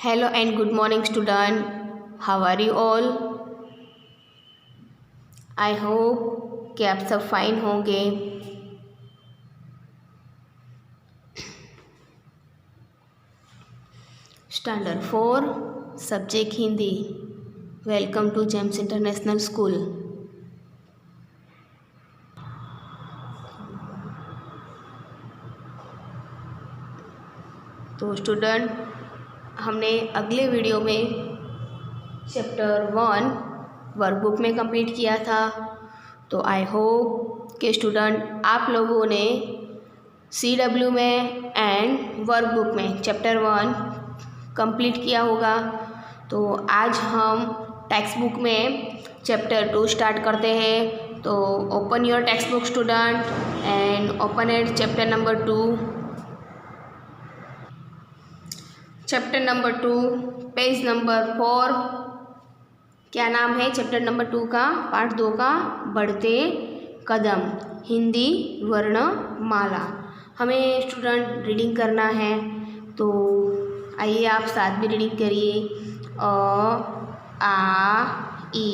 Hello and good morning student. How are you all? I hope कि आप सब fine होंगे। Standard 4 subject Hindi. Welcome to GEMS international school. तो student, हमने अगले वीडियो में चैप्टर 1 वर्कबुक में कंप्लीट किया था। तो आई होप कि स्टूडेंट आप लोगों ने CW में एंड वर्कबुक में चैप्टर 1 कंप्लीट किया होगा। तो आज हम टेक्स्ट बुक में चैप्टर 2 स्टार्ट करते हैं। तो open your text book student and open at chapter number 2। Chapter number 2 page number 4। क्या नाम है चैप्टर नंबर 2 का? पार्ट 2 का बढ़ते कदम, हिंदी वर्णमाला। हमें स्टूडेंट रीडिंग करना है। तो आइए आप साथ में रीडिंग करिए। अ, आ, ई,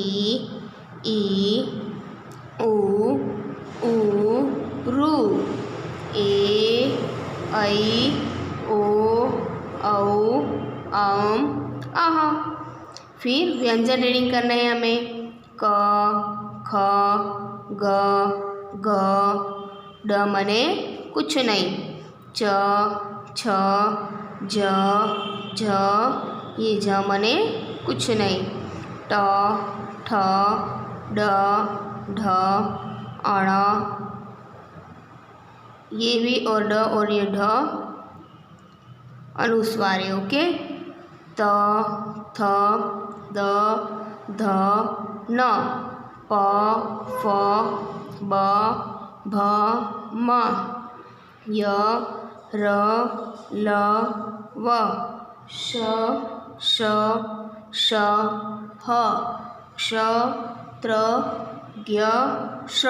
उ, रू, ए, ऐ, ओ, औ, अह। फिर व्यंजन रीडिंग करना है हमें। क, ख, ग, घ, ड मने कुछ नहीं। च, छ, ज, झ, ये झ मने कुछ नहीं। ट, ठ, ड, ढ, अण, ये भी और ड और ये ढ अनुस्वार है। ओके। त, थ, द, ध, न, प, फ, ब, भ, म, य, र, ल, व, श, श, ह, क्ष, त्र, ज्ञ, श्र।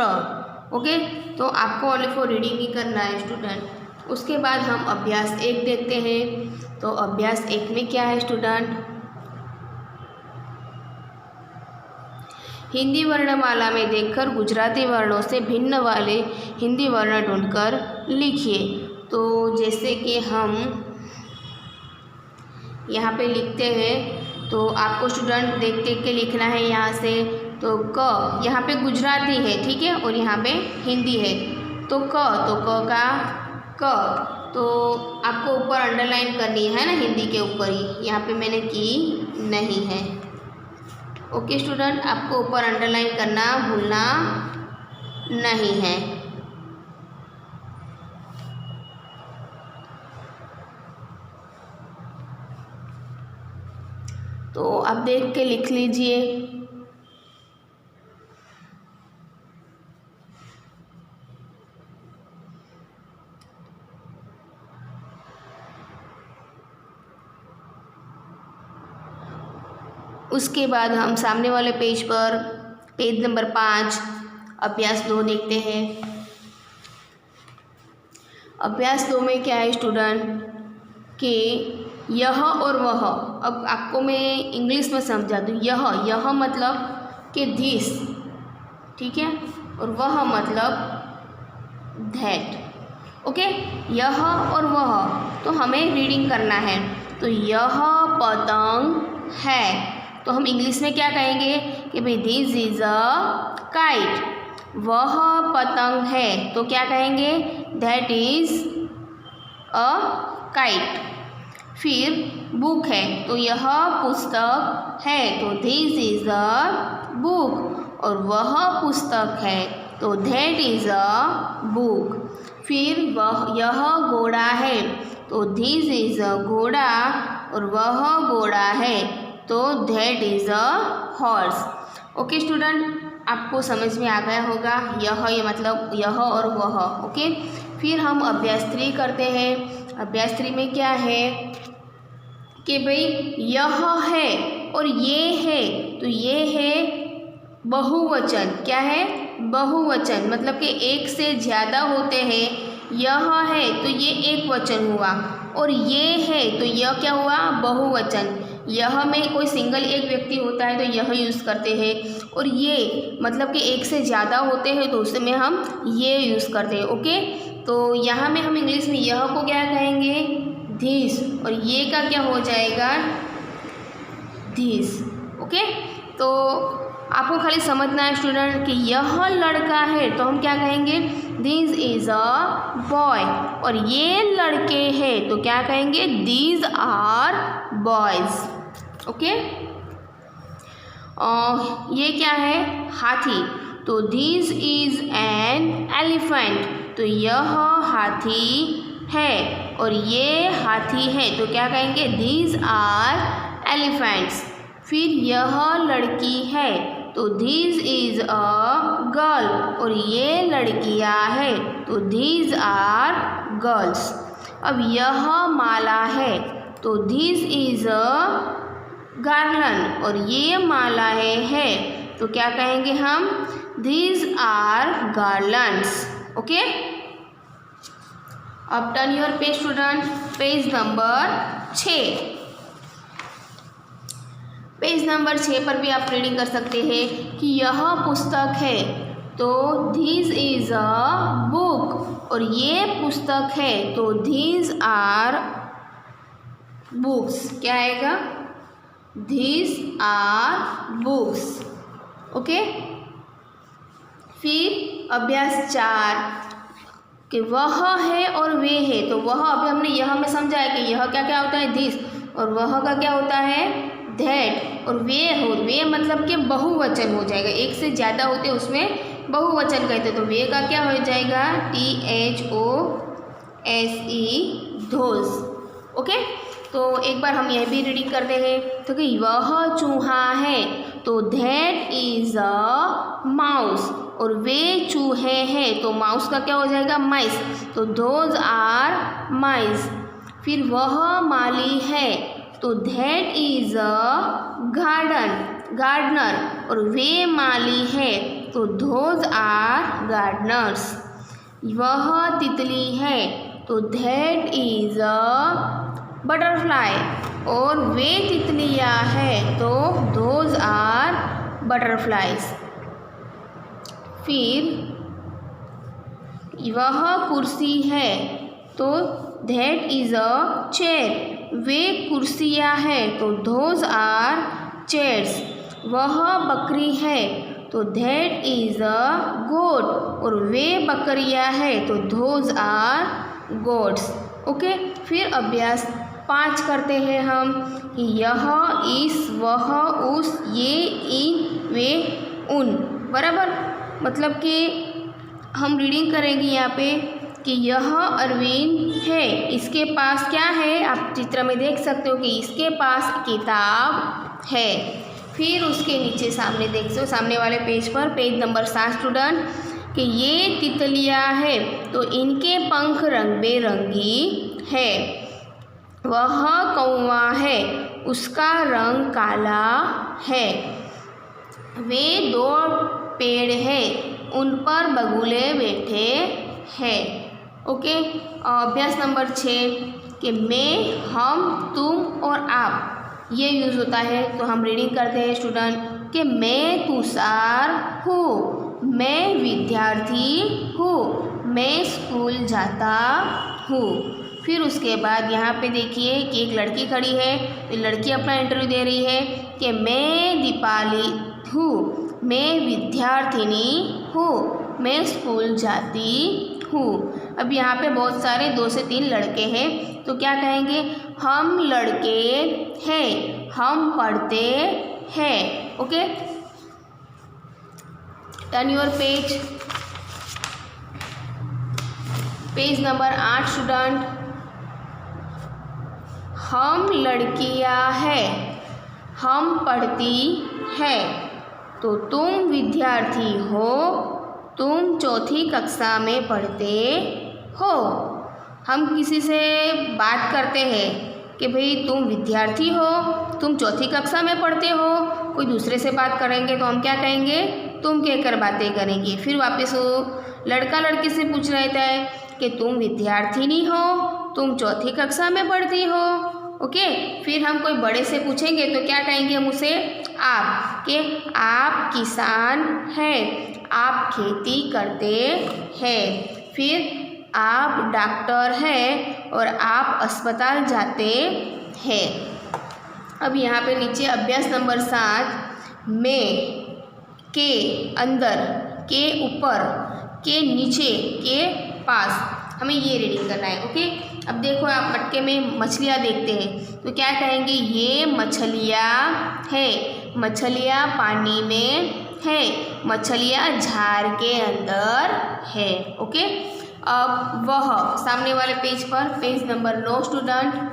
ओके। तो आपको ओनली फॉर रीडिंग ही करना है स्टूडेंट। उसके बाद हम अभ्यास 1 देखते हैं। तो अभ्यास 1 में क्या है स्टूडेंट? हिंदी वर्णमाला में देखकर गुजराती वर्णों से भिन्न वाले हिंदी वर्ण ढूंढकर लिखिए। तो जैसे कि हम यहाँ पे लिखते हैं, तो आपको स्टूडेंट देख देख के लिखना है यहाँ से। तो क यहाँ पे गुजराती है, ठीक है, और यहाँ पे हिंदी है। तो क का क तो आपको ऊपर अंडरलाइन करनी है ना, हिंदी के ऊपर ही। यहाँ पे मैंने की नहीं है। ओके स्टूडेंट, आपको ऊपर अंडरलाइन करना भूलना नहीं है। तो आप देख के लिख लीजिए। उसके बाद हम सामने वाले पेज पर पेज नंबर 5 अभ्यास 2 देखते हैं। अभ्यास 2 में क्या है स्टूडेंट कि यह और वह। अब आपको मैं इंग्लिश में समझा दूँ। यह मतलब कि दिस, ठीक है, और वह मतलब दैट। ओके। यह और वह, तो हमें रीडिंग करना है। तो यह पतंग है, तो हम इंग्लिश में क्या कहेंगे कि भाई दिस इज अ काइट। वह पतंग है, तो क्या कहेंगे? That is a kite. फिर बुक है, तो यह पुस्तक है, तो दिस इज अ बुक। और वह पुस्तक है, तो दैट इज अ बुक। फिर यह घोड़ा है, तो दिस इज अ घोड़ा, और वह घोड़ा है, तो that is a horse. Okay student, आपको समझ में आ गया होगा। ये मतलब यह और वह। ओके। फिर हम अभ्यास 3 करते हैं। अभ्यास 3 में क्या है कि भाई यह है और ये है, तो ये है बहुवचन। क्या है? बहुवचन, मतलब कि एक से ज़्यादा होते हैं यह है तो ये एक वचन हुआ, और ये है तो यह क्या हुआ, बहुवचन। यह में कोई सिंगल एक व्यक्ति होता है तो यह यूज़ करते हैं, और ये मतलब कि एक से ज़्यादा होते हैं तो उसमें हम ये यूज़ करते हैं। ओके, तो यहाँ में हम इंग्लिश में यह को क्या कहेंगे, दिस, और ये का क्या हो जाएगा, दिस। ओके, तो आपको खाली समझना है स्टूडेंट कि यह लड़का है तो हम क्या कहेंगे, दिस इज़ अ बॉय, और ये लड़के हैं तो क्या कहेंगे, दीज आर बॉयज़। ओके, ये क्या है, हाथी, तो दिस इज़ एन एलिफेंट, तो यह हाथी है, और ये हाथी है तो क्या कहेंगे, दीज आर एलिफेंट्स। फिर यह लड़की है तो दिस इज़ अ गर्ल, और ये लड़कियां है तो दीज आर गर्ल्स। अब यह माला है तो दिस इज़ अ गार्लन, और ये मालाएं है तो क्या कहेंगे हम, दीज आर गार्लैंड्स। ओके, अब turn your page student, page number 6। Page number 6 पर भी आप रीडिंग कर सकते हैं कि यह पुस्तक है तो दिस इज़ अ बुक, और ये पुस्तक है तो दिस आर बुक्स। क्या आएगा, दिस आर बुक्स। ओके, फिर अभ्यास 4 कि वह है और वे है, तो वह अभी हमने यह में समझा है कि यह क्या क्या होता है, दिस, और वह का क्या होता है, दैट, और वे हो, वे मतलब कि बहुवचन हो जाएगा, एक से ज़्यादा होते उसमें बहुवचन कहते, तो वे का क्या हो जाएगा, THOSE, धोज। ओके, तो एक बार हम यह भी रीडिंग करते हैं, तो कि वह चूहा है तो दैट इज़ अ माउस, और वे चूहे हैं तो माउस का क्या हो जाएगा, माइस, तो दोज आर माइस। फिर वह माली है तो दैट इज़ अ गार्डनर, और वे माली है तो दोज आर गार्डनर्स। वह तितली है तो दैट इज़ अ बटरफ्लाई, और वे तितलियाँ है तो दोज आर बटरफ्लाइज। फिर वह कुर्सी है तो दैट इज़ अ चेयर, वे कुर्सियाँ है तो दोज आर चेयर्स। वह बकरी है तो दैट इज़ अ गोट, और वे बकरियाँ है तो दोज आर गोट्स। ओके, फिर अभ्यास 5 करते हैं हम कि यह, इस, वह, उस, ये, इन, वे, उन। बराबर, मतलब कि हम रीडिंग करेंगे यहाँ पे कि यह अरविंद है, इसके पास क्या है, आप चित्र में देख सकते हो कि इसके पास किताब है। फिर उसके नीचे सामने देख सकते हो, सामने वाले पेज पर, पेज नंबर 7 स्टूडेंट, कि ये तितलियाँ है तो इनके पंख रंग बेरंगी है। वह कौवा है, उसका रंग काला है। वे 2 पेड़ हैं, उन पर बगुले बैठे हैं। ओके, अभ्यास नंबर 6 कि मैं, हम, तुम और आप, ये यूज़ होता है। तो हम रीडिंग करते हैं स्टूडेंट कि मैं तुषार हूँ, मैं विद्यार्थी हूँ, मैं स्कूल जाता हूँ। फिर उसके बाद यहाँ पे देखिए कि एक लड़की खड़ी है, तो लड़की अपना इंटरव्यू दे रही है कि मैं दीपाली हूँ, मैं विद्यार्थिनी हूँ, मैं स्कूल जाती हूँ। अब यहाँ पे बहुत सारे 2 से 3 लड़के हैं, तो क्या कहेंगे, हम लड़के हैं, हम पढ़ते हैं। Okay, turn your page, page number 8 student. हम लड़कियां हैं, हम पढ़ती है, तो तुम विद्यार्थी हो, तुम 4ठी कक्षा में पढ़ते हो। हम किसी से बात करते हैं कि भाई तुम विद्यार्थी हो, तुम 4ठी कक्षा में पढ़ते हो, कोई दूसरे से बात करेंगे तो हम क्या कहेंगे, तुम कहकर बातें करेंगे। फिर वापस वो लड़का लड़की से पूछ रहा है कि तुम विद्यार्थिनी हो, तुम चौथी कक्षा में पढ़ती हो। ओके, फिर हम कोई बड़े से पूछेंगे तो क्या कहेंगे हम उसे? आप, कि आप किसान हैं, आप खेती करते हैं। फिर आप डॉक्टर हैं और आप अस्पताल जाते हैं। अब यहाँ पे नीचे अभ्यास नंबर 7 में, के अंदर, के ऊपर, के नीचे, के पास, हमें ये रीडिंग करना है। ओके, अब देखो आप मटके में मछलियाँ देखते हैं तो क्या कहेंगे? ये मछलियाँ है, मछलियाँ पानी में है, मछलियाँ झाड़ के अंदर है। ओके, अब वह सामने वाले पेज पर, पेज नंबर 9 स्टूडेंट,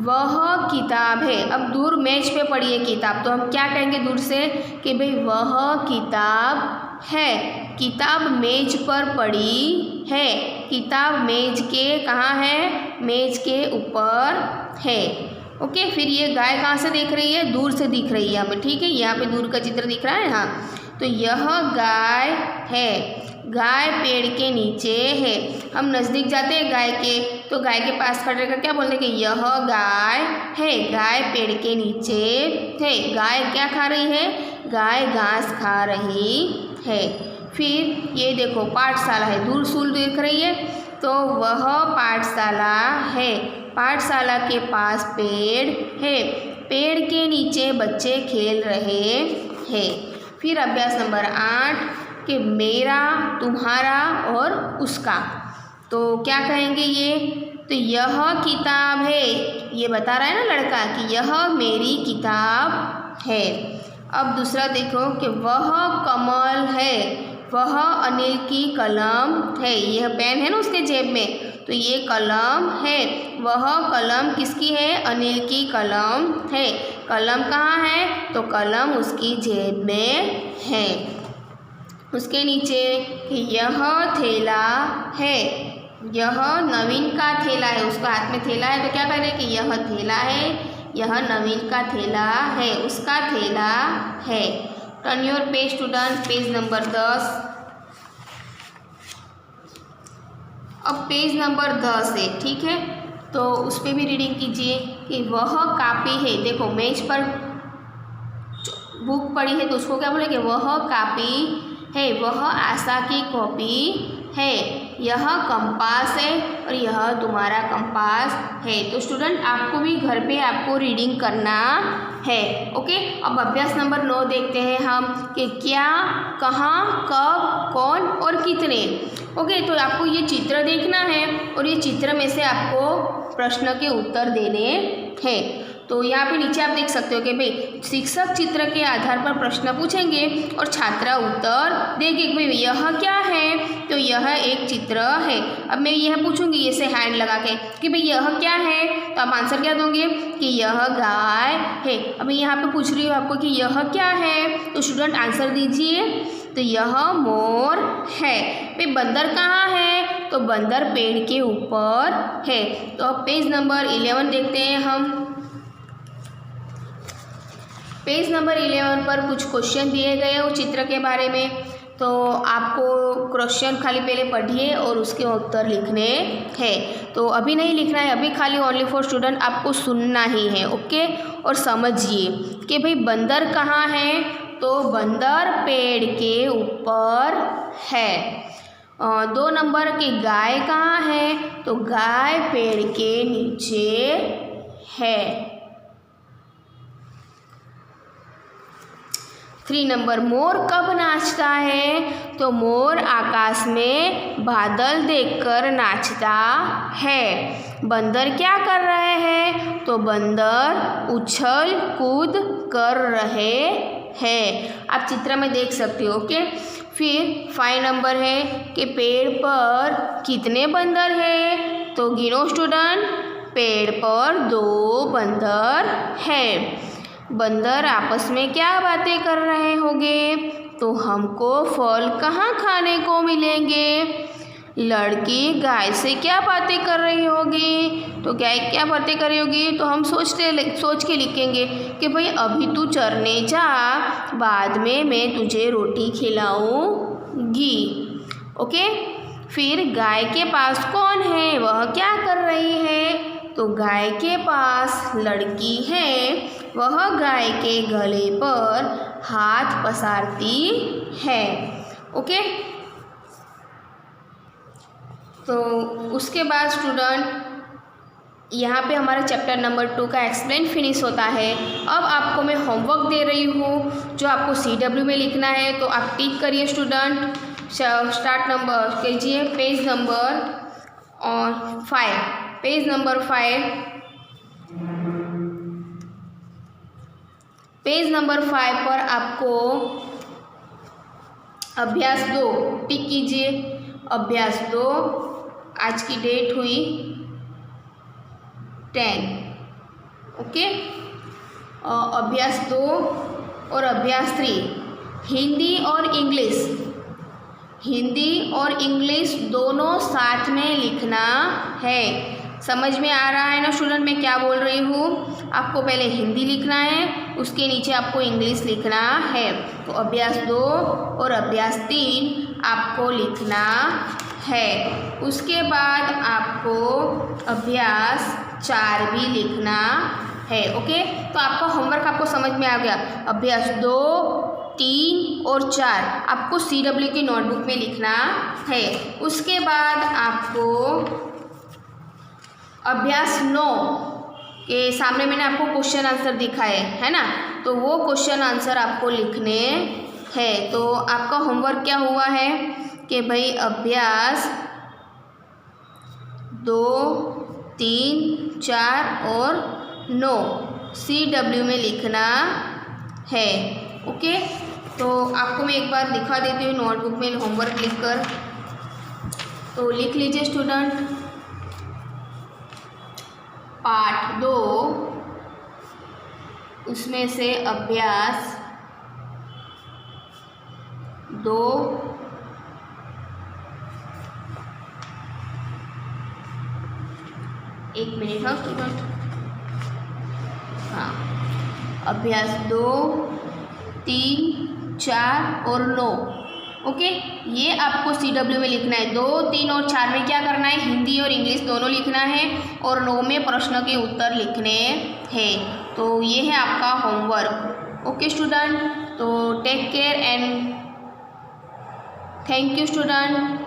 वह किताब है। अब दूर मेज पे पड़ी है किताब, तो हम क्या कहेंगे दूर से? कि भाई वह किताब है, किताब मेज पर पड़ी है, किताब मेज के कहाँ है? मेज के ऊपर है। ओके, फिर ये गाय कहाँ से दिख रही है? दूर से दिख रही है हमें, ठीक है, यहाँ पे दूर का चित्र दिख रहा है। हाँ, तो यह गाय है, गाय पेड़ के नीचे है। हम नज़दीक जाते हैं गाय के, तो गाय के पास खड़े रहकर क्या बोलते हैं? कि यह गाय है, गाय पेड़ के नीचे है। गाय क्या खा रही है? गाय घास खा रही है। फिर ये देखो पाठशाला है, दूर सूल दिख रही है, तो वह पाठशाला है, पाठशाला के पास पेड़ है, पेड़ के नीचे बच्चे खेल रहे हैं। फिर अभ्यास नंबर 8 कि मेरा, तुम्हारा और उसका, तो क्या कहेंगे ये? तो यह किताब है, ये बता रहा है ना लड़का कि यह मेरी किताब है। अब दूसरा देखो कि वह कमल है, वह अनिल की कलम है, यह पेन है ना उसके जेब में, तो ये कलम है। वह कलम किसकी है? अनिल की कलम है। कलम कहाँ है? तो कलम उसकी जेब में है। उसके नीचे यह थैला है, यह नवीन का थैला है, उसका हाथ में थैला है, तो क्या कह रहे हैं कि यह थैला है, यह नवीन का थैला है, उसका थैला है। Turn your page student, page number 10। अब पेज नंबर 10 है, ठीक है, तो उस पर भी रीडिंग कीजिए कि वह कापी है। देखो मेज पर बुक पड़ी है तो उसको क्या बोलेंगे? वह कापी है, वह आशा की कॉपी है, यह कंपास है और यह तुम्हारा कंपास है। तो स्टूडेंट आपको भी घर पे आपको रीडिंग करना है। ओके, अब अभ्यास नंबर 9 देखते हैं हम कि क्या, कहाँ, कब, कौन और कितने। ओके, तो आपको ये चित्र देखना है और ये चित्र में से आपको प्रश्न के उत्तर देने हैं। तो यहाँ पे नीचे आप देख सकते हो कि भाई शिक्षक चित्र के आधार पर प्रश्न पूछेंगे और छात्रा उत्तर देंगे कि भाई यह क्या है, तो यह एक चित्र है। अब मैं यह पूछूंगी ये से हैंड लगा के कि भाई यह क्या है, तो आप आंसर क्या दोगे? कि यह गाय है। अब मैं यहाँ पे पूछ रही हूँ आपको कि यह क्या है, तो स्टूडेंट आंसर दीजिए। तो यह मोर है। भाई बंदर कहाँ है? तो बंदर पेड़ के ऊपर है। तो अब पेज नंबर 11 देखते हैं हम। पेज नंबर 11 पर कुछ क्वेश्चन दिए गए हैं वो चित्र के बारे में, तो आपको क्वेश्चन खाली पहले पढ़िए और उसके उत्तर लिखने हैं। तो अभी नहीं लिखना है, अभी खाली ओनली फॉर स्टूडेंट आपको सुनना ही है। ओके, और समझिए कि भाई बंदर कहाँ है, तो बंदर पेड़ के ऊपर है। 2 नंबर की गाय कहाँ है, तो गाय पेड़ के नीचे है। 3 नंबर मोर कब नाचता है, तो मोर आकाश में बादल देखकर नाचता है। बंदर क्या कर रहे हैं, तो बंदर उछल कूद कर रहे हैं। आप चित्र में देख सकते हो। ओके, फिर 5 नंबर है कि पेड़ पर कितने बंदर हैं, तो गिनो स्टूडेंट। पेड़ पर 2 बंदर है। बंदर आपस में क्या बातें कर रहे होंगे, तो हमको फल कहाँ खाने को मिलेंगे। लड़की गाय से क्या बातें कर रही होगी, तो गाय क्या बातें कर रही होगी, तो हम सोच के लिखेंगे कि भाई अभी तू चरने जा, बाद में मैं तुझे रोटी खिलाऊंगी। ओके, फिर गाय के पास कौन है, वह क्या कर रही है? तो गाय के पास लड़की है, वह गाय के गले पर हाथ पसारती है। ओके, तो उसके बाद स्टूडेंट यहाँ पे हमारा चैप्टर नंबर 2 का एक्सप्लेन फिनिश होता है। अब आपको मैं होमवर्क दे रही हूँ जो आपको CW में लिखना है, तो आप टिक करिए स्टूडेंट। स्टार्ट नंबर कीजिए page number 5, page number 5, page number 5 पर आपको अभ्यास 2 टिक कीजिए। अभ्यास 2 आज की डेट हुई 10। ओके, अभ्यास 2 और अभ्यास 3 हिंदी और इंग्लिश, हिंदी और इंग्लिश दोनों साथ में लिखना है। समझ में आ रहा है ना स्टूडेंट मैं क्या बोल रही हूँ? आपको पहले हिंदी लिखना है, उसके नीचे आपको इंग्लिश लिखना है। तो अभ्यास 2 और अभ्यास 3 आपको लिखना है। उसके बाद आपको अभ्यास 4 भी लिखना है। ओके, तो आपका होमवर्क आपको समझ में आ गया। अभ्यास 2, 3 और 4 आपको CW की नोटबुक में लिखना है। उसके बाद आपको अभ्यास 9 के सामने मैंने आपको क्वेश्चन आंसर दिखाए है ना, तो वो क्वेश्चन आंसर आपको लिखने हैं। तो आपका होमवर्क क्या हुआ है कि भाई अभ्यास 2, 3, 4 और 9 CW में लिखना है। ओके, तो आपको मैं एक बार दिखा देती हूँ नोटबुक में होमवर्क लिखकर। तो लिख लीजिए स्टूडेंट। पाठ 2 उसमें से अभ्यास 2 एक मिनट हाँ स्टूडेंट, हाँ अभ्यास 2, 3, 4 और 9। ओके, ये आपको CW में लिखना है। 2, 3 और 4 में क्या करना है? हिंदी और इंग्लिश दोनों लिखना है और 9 में प्रश्न के उत्तर लिखने हैं। तो ये है आपका होमवर्क। ओके स्टूडेंट, तो take care and thank you student.